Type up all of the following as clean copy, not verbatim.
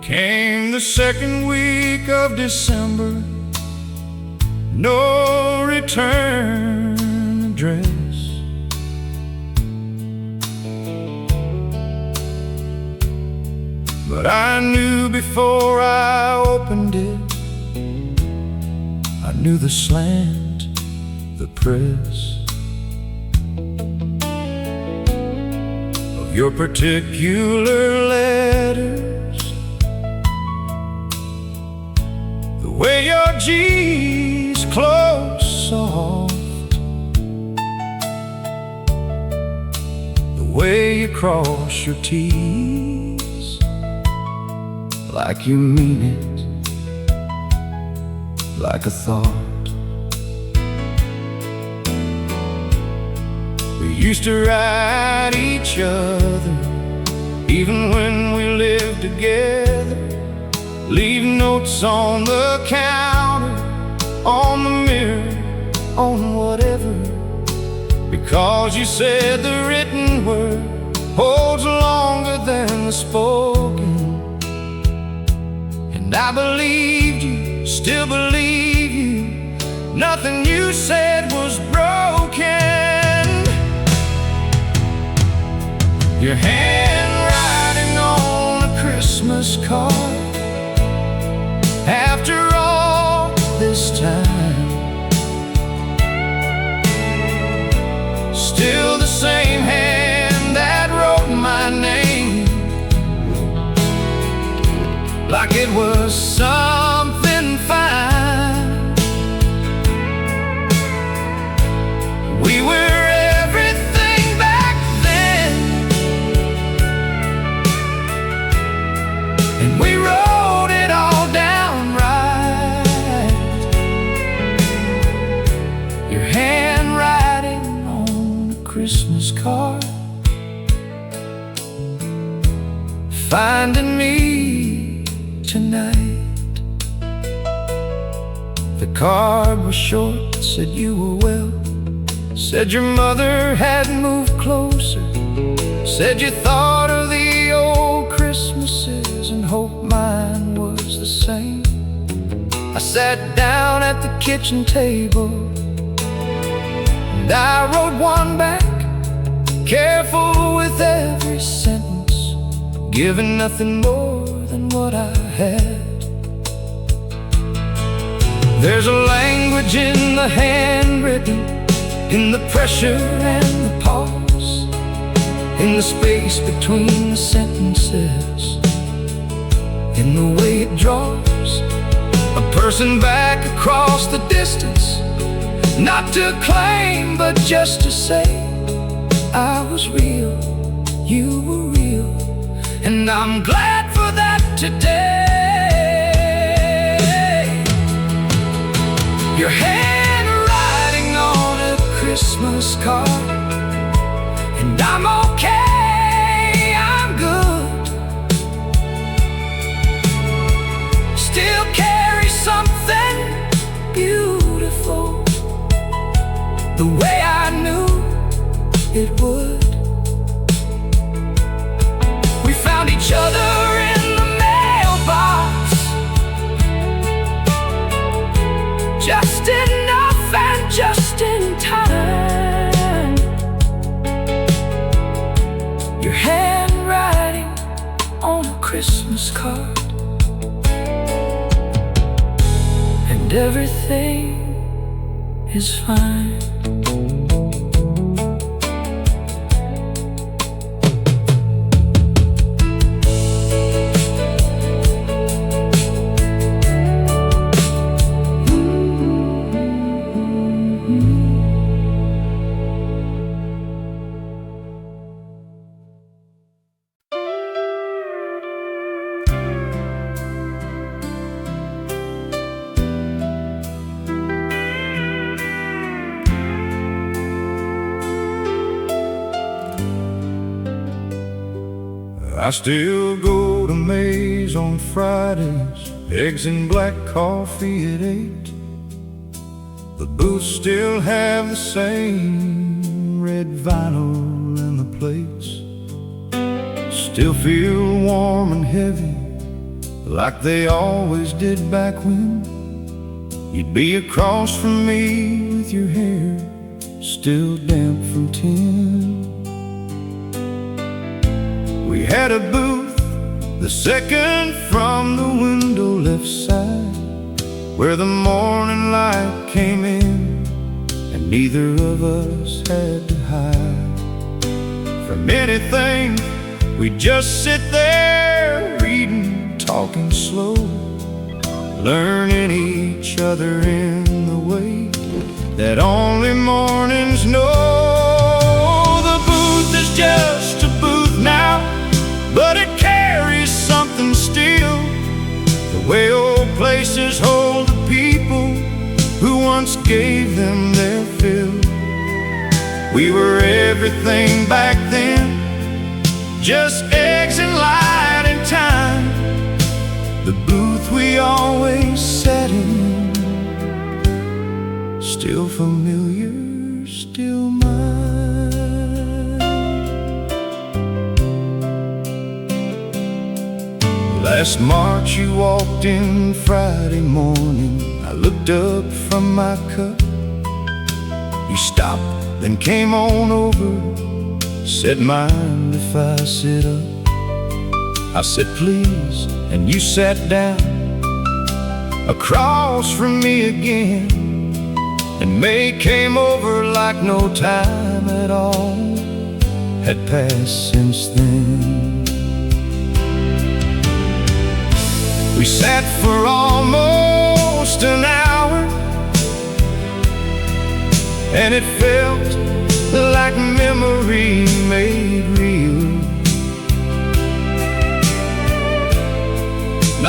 Came the second week of December, no return address. But I knew before I opened it, I knew the slant, the press of your particular letters, the way your G's close soft, the way you cross your T's like you mean it, like a thought. We used to write each other, even when we lived together. Leave notes on the counter, on the mirror, on whatever, because you said the written word holds longer than the spoken. And I believed you, still believe you. Nothing you said was broken. Your handwriting on a Christmas card, after all this time, still the same hand that wrote my name, like it was something fine. We were everything back then, and we wrote it all down right. Your handwriting on a Christmas card, finding me tonight. The card was short, said you were well, said your mother had moved closer, said you thought of the old Christmases and hoped mine was the same. I sat down at the kitchen table and I wrote one back, careful with every sentence, giving nothing more than what I had. There's a language in the handwritten, in the pressure and the pause, in the space between the sentences, in the way it draws a person back across the distance, not to claim but just to say I was real, you were real, and I'm glad for that today. Your handwriting on a Christmas card, and I'm okay, I'm good. Still carry something beautiful, the way I knew it would. We found each other in the mailbox, just enough and just in time. Your handwriting on a Christmas card, and everything is fine. I still go to Maze on Fridays, eggs and black coffee at 8. The booths still have the same red vinyl and the plates still feel warm and heavy like they always did back when. You'd be across from me with your hair still damp from tin. We had a booth the second from the window left side, where the morning light came in and neither of us had to hide from anything. We'd just sit there reading, talking slow, learning each other in the way that only mornings know. The booth is just a booth now, but it carries something still, the way old places hold the people who once gave them their fill. We were everything back then, just eggs and light and time. The booth we always sat in, still familiar, still mine. Last March you walked in Friday morning. I looked up from my cup. You stopped, then came on over, said, "Mind if I sit up?" I said, "Please," and you sat down across from me again. And May came over like no time at all had passed since then. We sat for almost an hour, and it felt like memory made real.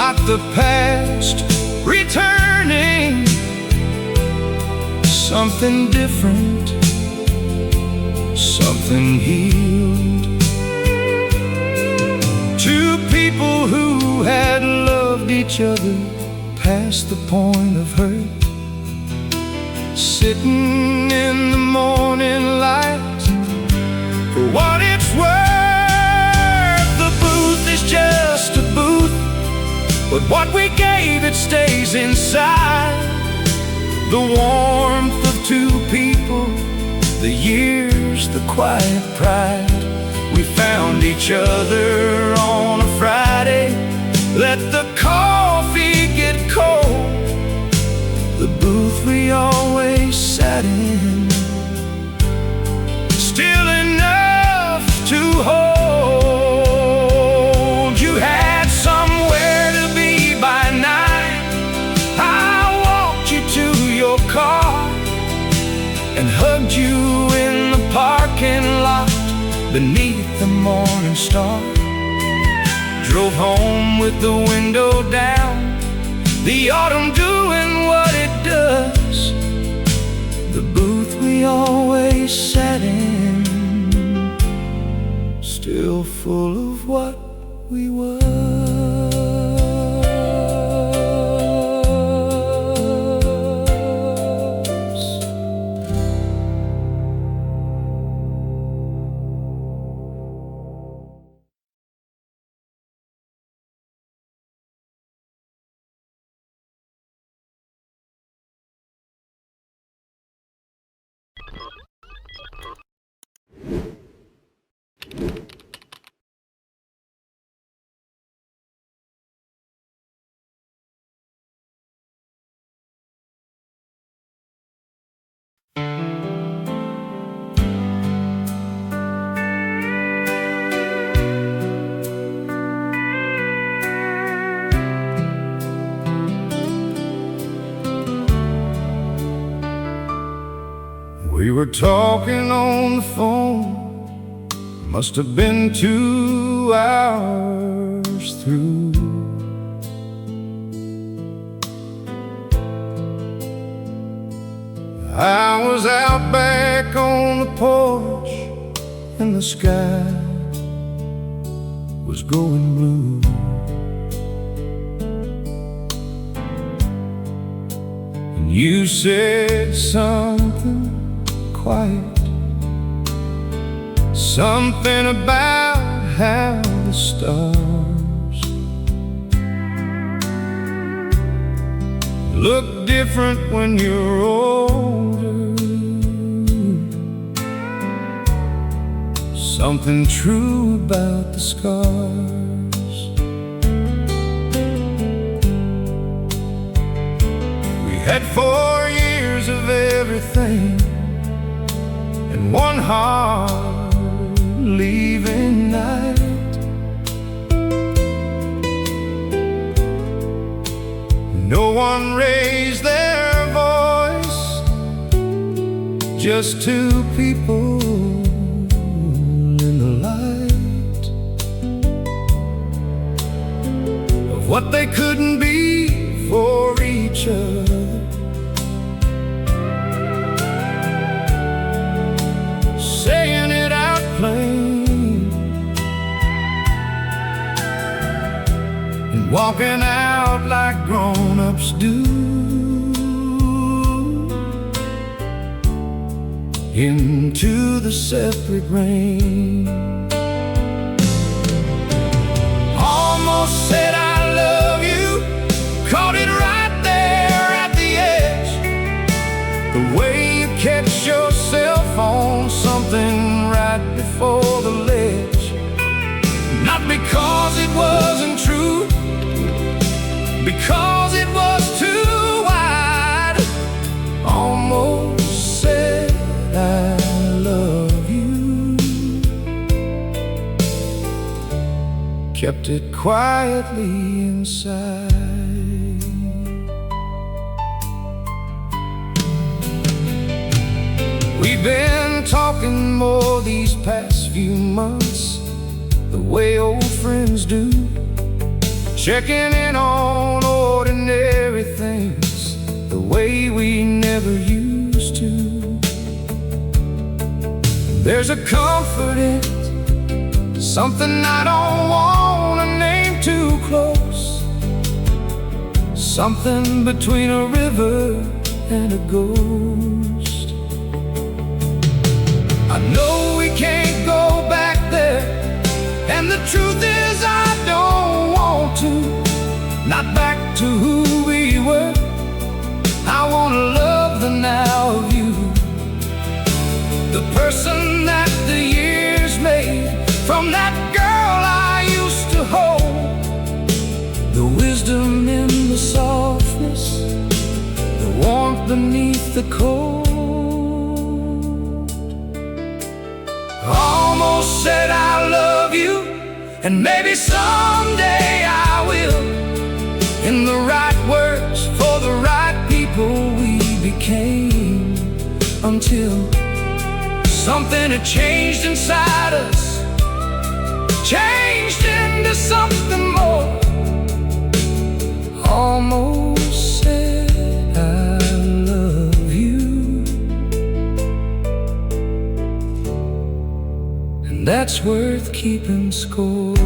Not the past returning, something different, something healed. Two people who had loved each other past the point of hurt, sitting in the morning light. For what it's worth, the booth is just a booth, but what we gave it stays inside. The warmth of two people, the years, the quiet pride. We found each other on a Friday, let the coffee get cold. The booth we always sat in, still enough to hold. You had somewhere to be by 9. I walked you to your car and hugged you in the parking lot beneath the morning star. Drove home with the window down, the autumn doing what it does. The booth we always sat in, still full of what we were. We were talking on the phone, must have been 2 hours through. I was out back on the porch, and the sky was going blue. And you said something quiet, something about how the stars look different when you're older. Something true about the scars. We had 4 years of everything and one hard leaving night. No one raised their voice, just two people in the light of what they couldn't be for each other. Saying it out plain and walking out like grown-ups do into the separate rain. Almost said I love you, caught it right there at the edge. The way you catch yourself on something right before the ledge. Not because it wasn't true, because it was too wide. Almost said I love you, kept it quietly inside. We've been talking more these past few months, the way old friends do, checking in on ordinary things the way we never used to. There's a comfort in it, something I don't want to name too close, something between a river and a ghost. I know we can't go back there, and the truth is I don't want to. Not back to who we were. I want to love the now of you, the person that the years made from that girl I used to hold. The wisdom in the softness, the warmth beneath the cold. Almost said I love you, and maybe someday I will, in the right words for the right people we became, until something had changed inside us, changed into something more. Almost said I love you, and that's worth keeping score.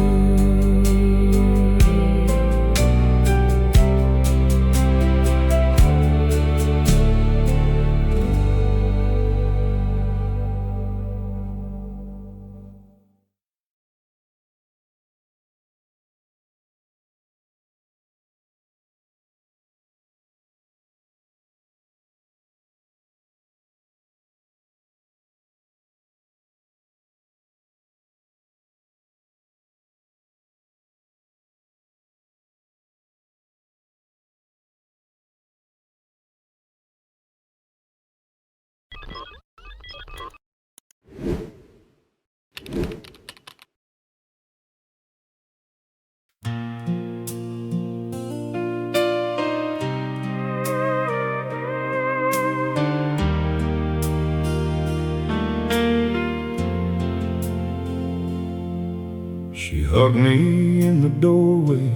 She hugged me in the doorway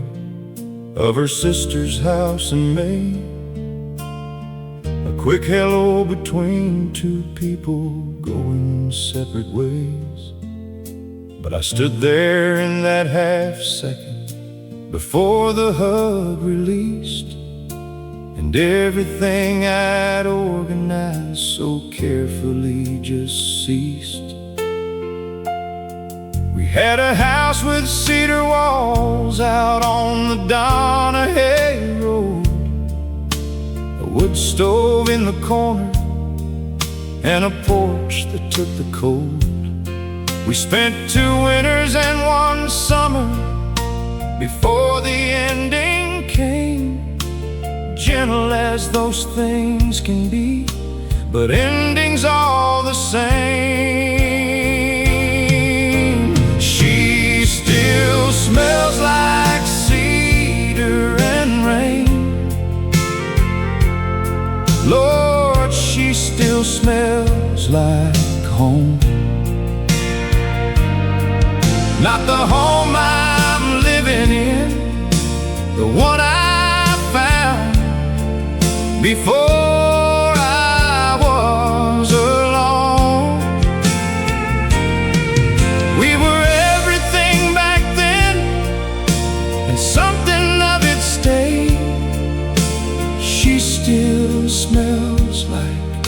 of her sister's house in May. A quick hello between two people going separate ways. But I stood there in that half second before the hug released, and everything I'd organized so carefully just ceased. We had a house with cedar walls out on the Donahue Road, wood stove in the corner and a porch that took the cold. We spent 2 winters and 1 summer before the ending came. Gentle as those things can be, but endings all the same. She still smells like cedar and rain. Lord, she still smells like home. Not the home I'm living in, the one I found before I was alone. We were everything back then, and something of it stayed. She still smells like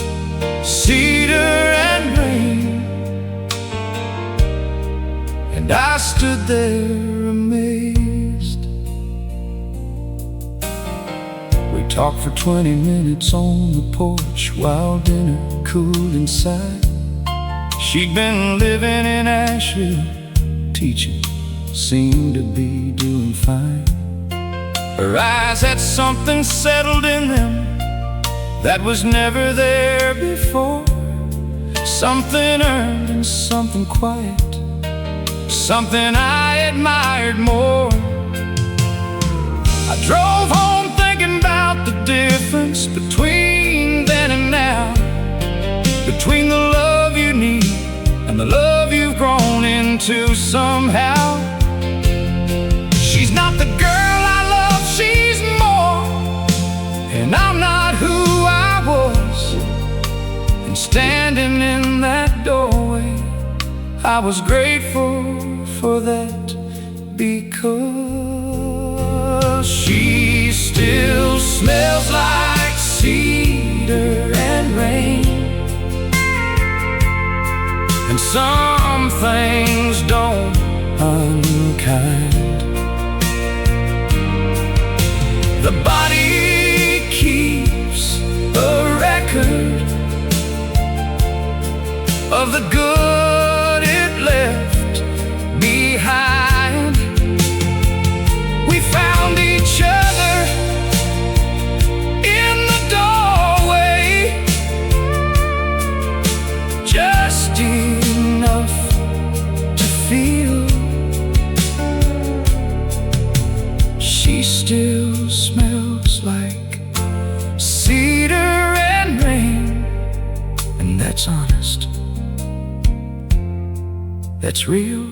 cedar and rain. And I stood there amazed. We talked for 20 minutes on the porch while dinner cooled inside. She'd been living in Asheville, teaching, seemed to be doing fine. Her eyes had something settled in them that was never there before. Something earned and something quiet, something I admired more. I drove home thinking about the difference between then and now, between the love you need and the love you've grown into somehow. She's not the girl I love, she's more, and I'm not who I was. And standing in that doorway, I was grateful for that, because she still smells like cedar and rain. And some things don't unkind. The body keeps a record of the good it left behind. We found each other in the doorway, just enough to feel. She still smells like cedar and rain, and that's honest, that's real.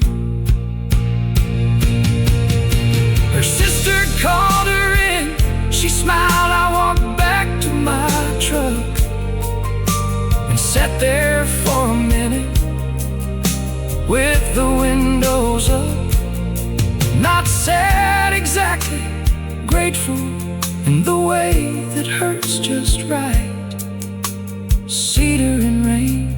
Her sister called her in, she smiled. I walked back to my truck and sat there for a minute with the windows up. Not sad exactly, grateful in the way that hurts just right. Cedar and rain,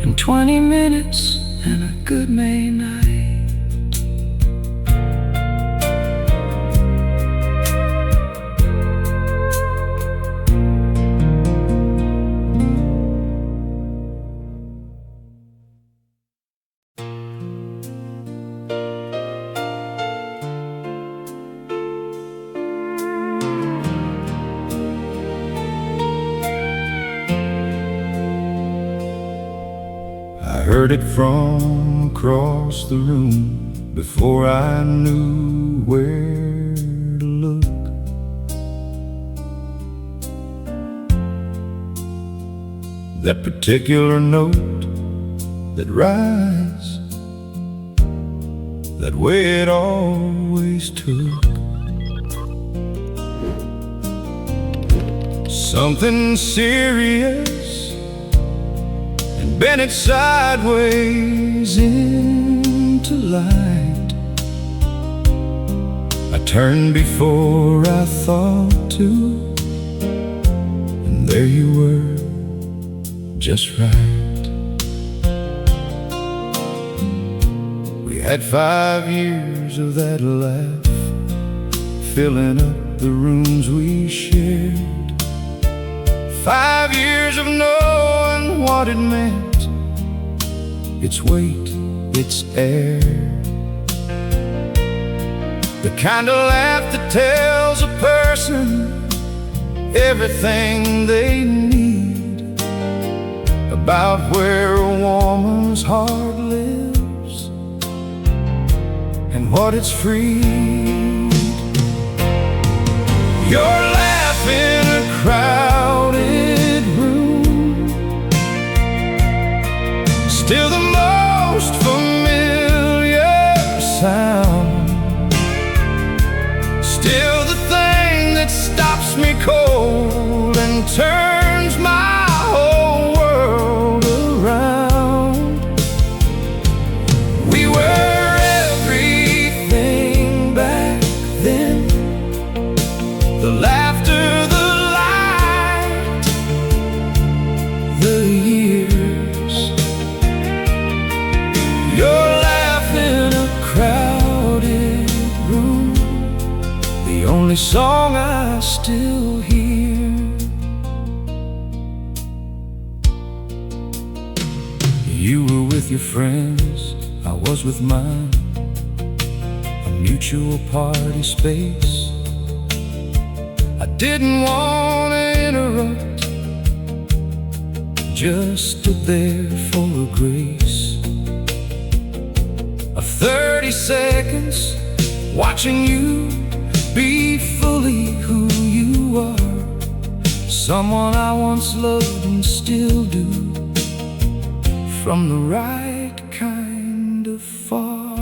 and 20 minutes and a good May night. I heard it from across the room before I knew where to look. That particular note that rises that way it always took. Something serious, and bent it sideways into light. I turned before I thought to, and there you were, just right. We had 5 years of that laugh, filling up the rooms we shared. 5 years of knowing what it meant, its weight, its air. The kind of laugh that tells a person everything they need about where a woman's heart lives and what it's freed. Your laugh in a crowded room, still the most familiar sound, still the thing that stops me cold and turns my whole world around. We were everything back then, the laughter, the light, the years. Your laugh in a crowded room, the only song I still hear. You were with your friends, I was with mine, a mutual party space. I didn't want to interrupt, just stood there full of grace. Of 30 seconds watching you be fully who you are, someone I once loved and still do, from the right kind of far.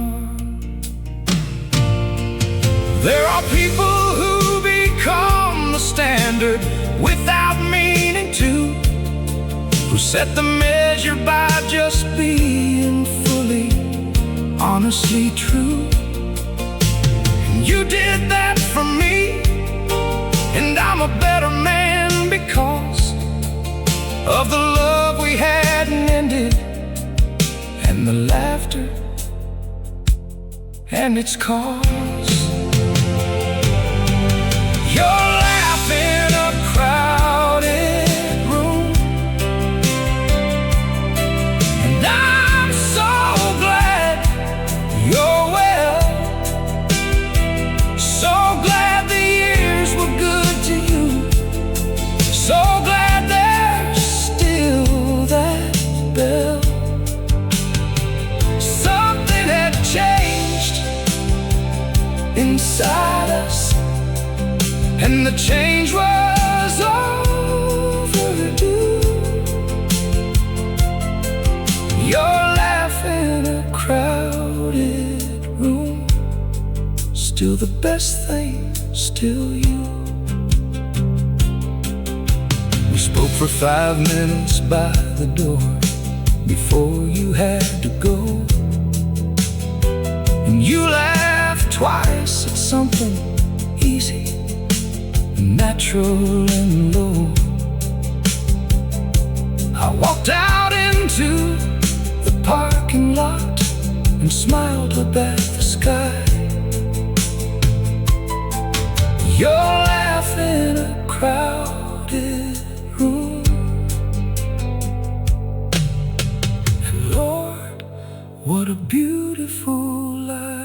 There are people who become the standard without meaning to, who set the measure by just being fully, honestly true. You did that for me, and I'm a better man because of the love we hadn't ended, and the laughter and its cause. Your laugh in a crowded room, and I'm so glad you're well. So glad the years were good to you. So glad there's still that bell. Something had changed inside us, and the change was overdue. Your laugh in a crowded room, still the best thing, still you. We spoke for 5 minutes by the door before you had to go, and you laughed twice at something easy, natural and low. I walked out into the parking lot and smiled up at the sky. Your laugh in a crowded room, and Lord, what a beautiful life.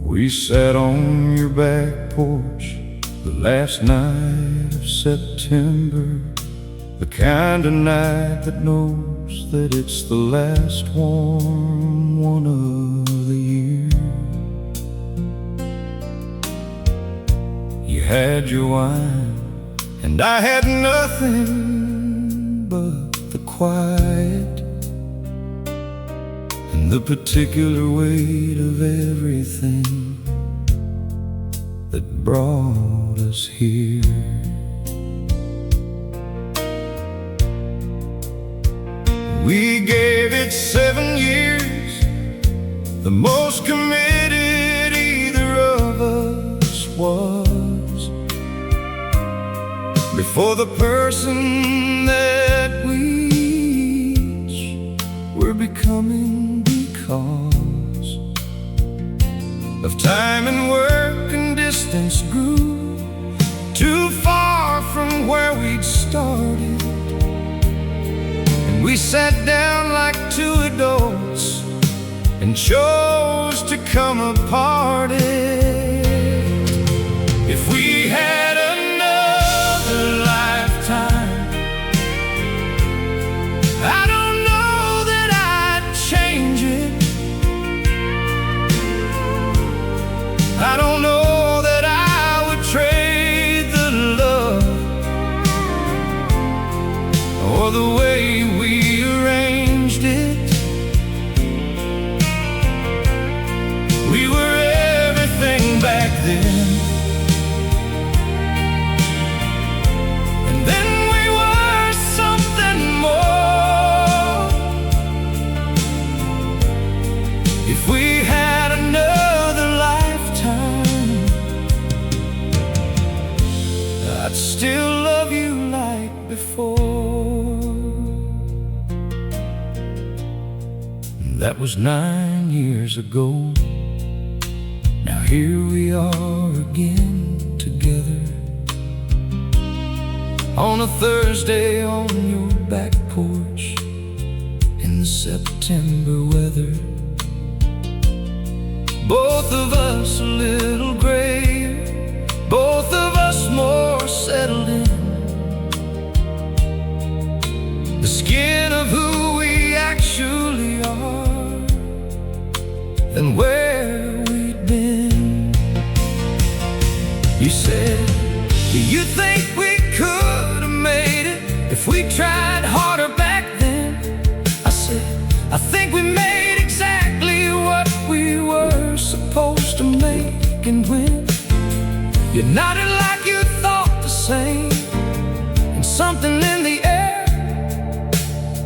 We sat on your back porch the last night of September, the kind of night that knows that it's the last warm one of the year. You had your wine, and I had nothing but the quiet and the particular weight of everything that brought us here. We gave it 7 years, the most committed either of us was, before the person that we each were becoming, because of time and work and distance grew too far from where we'd started. We sat down like two adults and chose to come apart. If we had another lifetime, I don't know that I'd change it. I don't know that I would trade the love or the way we arranged it. We were everything back then, and then we were something more. If we had another lifetime, I'd still love you like before. That was 9 years ago. Now here we are again together, on a Thursday on your back porch in the September weather. Both of us a little grayer, both of us more settled in the skin of who we actually are than where we'd been. You said, do you think we could have made it if we tried harder back then? I said, I think we made exactly what we were supposed to make. And when you nodded like you thought the same, and something in the air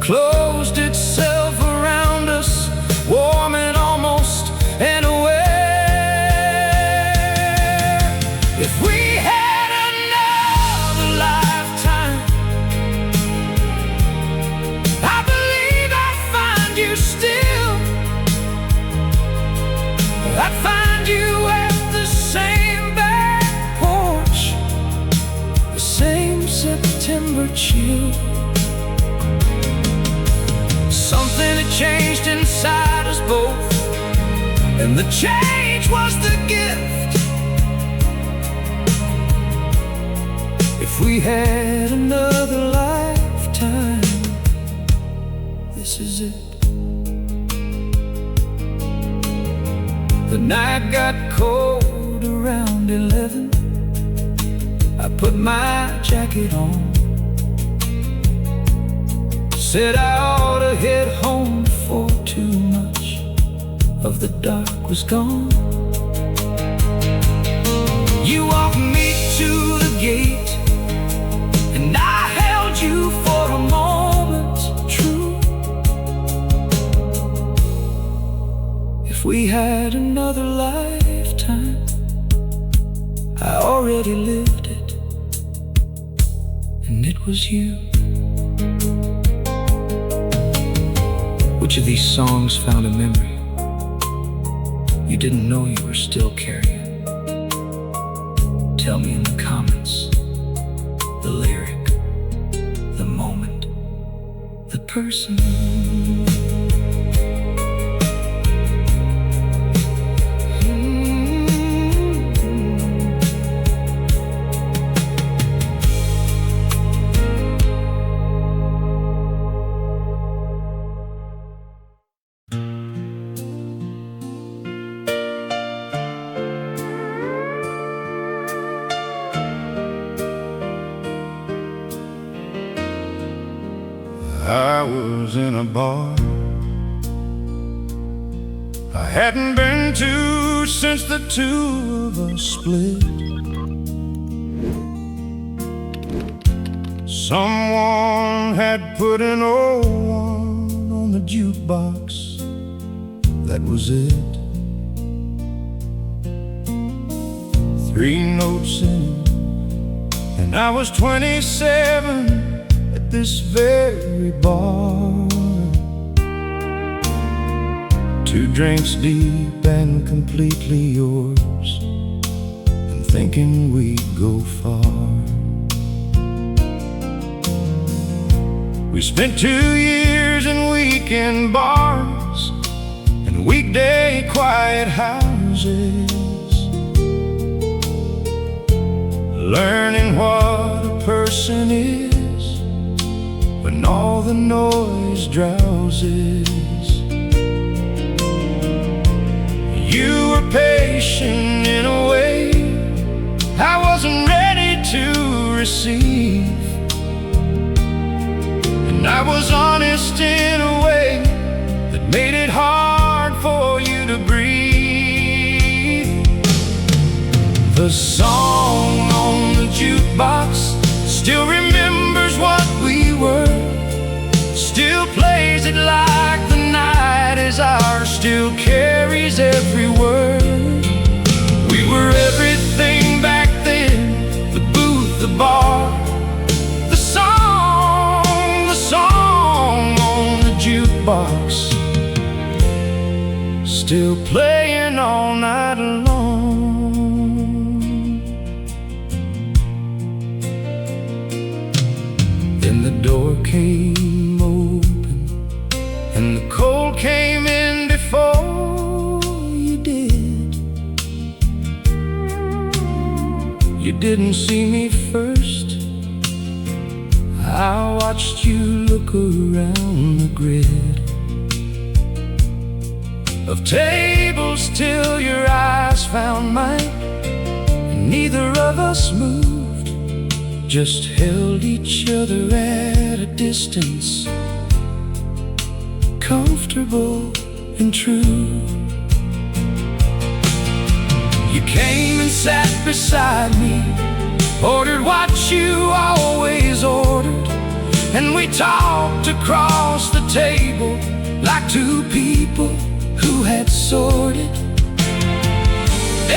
closed itself around us, warm and almost unaware. If we had another lifetime, I believe I'd find you still. I'd find you at the same back porch, the same September chill. Something had changed inside us both, and the change was the gift. If we had another lifetime, this is it. The night got cold around 11. I put my jacket on, said I ought to head home before too much of the dark was gone. You walked me to the gate, and I held you for a moment true. If we had another lifetime, I already lived it, and it was you. Which of these songs found a memory you didn't know you were still carrying? Tell me in the comments. The lyric, the moment, the person. I was in a bar I hadn't been to since the two of us split. Someone had put an old one the jukebox, that was it. 3 notes in, and I was 27 at this very bar. 2 drinks deep and completely yours, and thinking we'd go far. We spent 2 years in weekend bars and weekday quiet houses, learning what a person is when all the noise drowses. You were patient in a way I wasn't ready to receive, and I was honest in a way that made it hard for you to breathe. The song on the jukebox still remembers what we were, still plays it like the night is ours, still carries every word. We were everything back then, the booth, the bar, the song on the jukebox, still playing all night long. Then the door came open and the cold came in before you did. You didn't see me first, I watched you look around the grid of tables till your eyes found mine, and neither of us moved, just held each other at a distance, comfortable and true. You came and sat beside me, ordered what you always ordered, and we talked across the table like 2 people who had sorted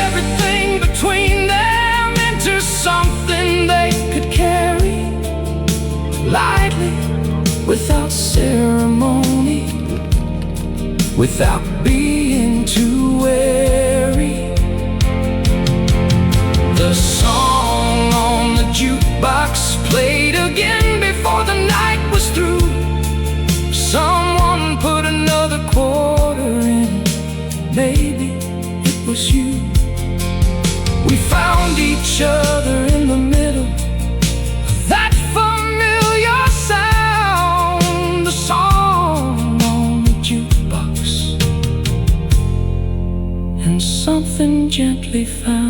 everything between them into something they could carry lightly, without ceremony, without being too wary. The song on the jukebox played again before the night was through. Someone put another quarter in, maybe it was you. We found each other in the middle of that familiar sound, the song on the jukebox, and something gently found